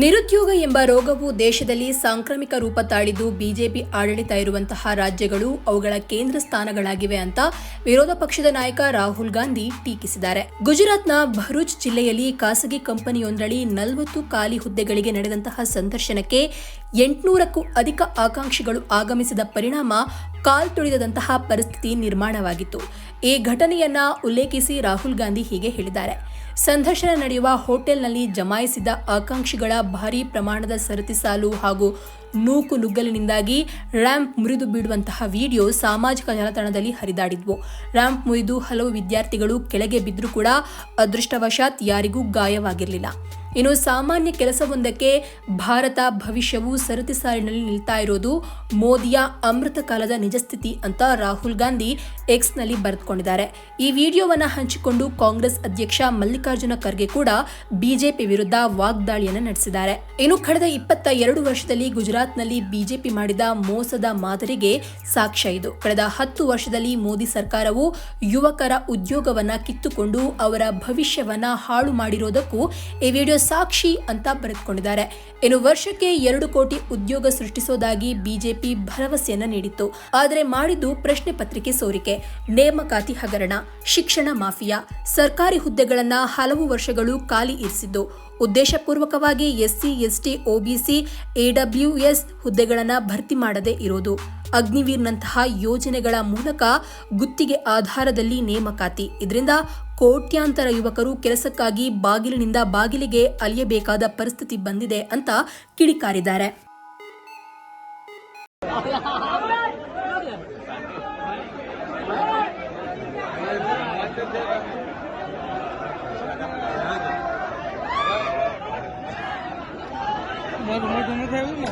ನಿರುದ್ಯೋಗ ಎಂಬ ರೋಗವು ದೇಶದಲ್ಲಿ ಸಾಂಕ್ರಾಮಿಕ ರೂಪ ತಾಳಿದ್ದು ಬಿಜೆಪಿ ಆಡಳಿತ ಇರುವಂತಹ ರಾಜ್ಯಗಳು ಅವುಗಳ ಕೇಂದ್ರ ಸ್ಥಾನಗಳಾಗಿವೆ ಅಂತ ವಿರೋಧ ಪಕ್ಷದ ನಾಯಕ ರಾಹುಲ್ ಗಾಂಧಿ ಟೀಕಿಸಿದ್ದಾರೆ. ಗುಜರಾತ್ನ ಭರೂಚ್ ಜಿಲ್ಲೆಯಲ್ಲಿ ಖಾಸಗಿ ಕಂಪನಿಯೊಂದರಲ್ಲಿ 40 ಖಾಲಿ ಹುದ್ದೆಗಳಿಗೆ ನಡೆದಂತಹ ಸಂದರ್ಶನಕ್ಕೆ 800ಕ್ಕೂ ಅಧಿಕ ಆಕಾಂಕ್ಷಿಗಳು ಆಗಮಿಸಿದ ಪರಿಣಾಮ ಕಾಲ್ತುಳಿದಂತಹ ಪರಿಸ್ಥಿತಿ ನಿರ್ಮಾಣವಾಗಿತ್ತು. ಈ ಘಟನೆಯನ್ನ ಉಲ್ಲೇಖಿಸಿ ರಾಹುಲ್ ಗಾಂಧಿ ಹೀಗೆ ಹೇಳಿದ್ದಾರೆ. ಸಂದರ್ಶನ ನಡೆಯುವ ಹೋಟೆಲ್ನಲ್ಲಿ ಜಮಾಯಿಸಿದ ಆಕಾಂಕ್ಷಿಗಳ ಭಾರೀ ಪ್ರಮಾಣದ ಸರತಿ ಸಾಲು ಹಾಗೂ ನೂಕು ನುಗ್ಗಲಿನಿಂದಾಗಿ ರ್ಯಾಂಪ್ ಮುರಿದು ಬಿಡುವಂತಹ ವಿಡಿಯೋ ಸಾಮಾಜಿಕ ಜಾಲತಾಣದಲ್ಲಿ ಹರಿದಾಡಿದ್ವು. ರ್ಯಾಂಪ್ ಮುರಿದು ಹಲವು ವಿದ್ಯಾರ್ಥಿಗಳು ಕೆಳಗೆ ಬಿದ್ದರೂ ಕೂಡ ಅದೃಷ್ಟವಶಾತ್ ಯಾರಿಗೂ ಗಾಯವಾಗಿರಲಿಲ್ಲ. ಇನ್ನು ಸಾಮಾನ್ಯ ಕೆಲಸವೊಂದಕ್ಕೆ ಭಾರತ ಭವಿಷ್ಯವು ಸರತಿ ಸಾಲಿನಲ್ಲಿ ನಿಲ್ತಾ ಇರೋದು ಮೋದಿಯ ಅಮೃತ ಕಾಲದ ನಿಜಸ್ಥಿತಿ ಅಂತ ರಾಹುಲ್ ಗಾಂಧಿ ಎಕ್ಸ್ನಲ್ಲಿ ಬರೆದುಕೊಂಡಿದ್ದಾರೆ. ಈ ವಿಡಿಯೋವನ್ನು ಹಂಚಿಕೊಂಡು ಕಾಂಗ್ರೆಸ್ ಅಧ್ಯಕ್ಷ ಮಲ್ಲಿಕಾರ್ಜುನ ಖರ್ಗೆ ಕೂಡ ಬಿಜೆಪಿ ವಿರುದ್ಧ ವಾಗ್ದಾಳಿಯನ್ನು ನಡೆಸಿದ್ದಾರೆ. ಇನ್ನು ಕಳೆದ 22 ವರ್ಷದಲ್ಲಿ ಗುಜರಾತ್ನಲ್ಲಿ ಬಿಜೆಪಿ ಮಾಡಿದ ಮೋಸದ ಮಾದರಿಗೆ ಸಾಕ್ಷ್ಯ ಇದು. ಕಳೆದ 10 ವರ್ಷದಲ್ಲಿ ಮೋದಿ ಸರ್ಕಾರವು ಯುವಕರ ಉದ್ಯೋಗವನ್ನ ಕಿತ್ತುಕೊಂಡು ಅವರ ಭವಿಷ್ಯವನ್ನ ಹಾಳು ಮಾಡಿರೋದಕ್ಕೂ ಈ ವಿಡಿಯೋ ಸಾಕ್ಷಿ ಅಂತ ಬರೆದುಕೊಂಡಿದ್ದಾರೆ. ಇನ್ನು ವರ್ಷಕ್ಕೆ 2 ಕೋಟಿ ಉದ್ಯೋಗ ಸೃಷ್ಟಿಸೋದಾಗಿ ಬಿಜೆಪಿ ಭರವಸೆಯನ್ನ ನೀಡಿತ್ತು. ಆದರೆ ಮಾಡಿದ್ದು ಪ್ರಶ್ನೆ ಪತ್ರಿಕೆ ಸೋರಿಕೆ, ನೇಮಕಾತಿ ಹಗರಣ, ಶಿಕ್ಷಣ ಮಾಫಿಯಾ, ಸರ್ಕಾರಿ ಹುದ್ದೆಗಳನ್ನ ಹಲವು ವರ್ಷಗಳು ಖಾಲಿ ಇರಿಸಿದ್ದು, ಉದ್ದೇಶಪೂರ್ವಕವಾಗಿ ಎಸ್ಸಿ, ಎಸ್ಟಿ, ಒಬಿಸಿ, ಎಡಬ್ಲ್ಯೂಎಸ್ ಹುದ್ದೆಗಳನ್ನು ಭರ್ತಿ ಮಾಡದೇ ಇರೋದು, ಅಗ್ನಿವೀರ್ನಂತಹ ಯೋಜನೆಗಳ ಮೂಲಕ ಗುತ್ತಿಗೆ ಆಧಾರದಲ್ಲಿ ನೇಮಕಾತಿ. ಇದರಿಂದ ಕೋಟ್ಯಾಂತರ ಯುವಕರು ಕೆಲಸಕ್ಕಾಗಿ ಬಾಗಿಲಿನಿಂದ ಬಾಗಿಲಿಗೆ ಅಲಿಯಬೇಕಾದ ಪರಿಸ್ಥಿತಿ ಬಂದಿದೆ ಅಂತ ಕಿಡಿಕಾರಿದ್ದಾರೆ. મોટું મોટું નથી આવ્યું ને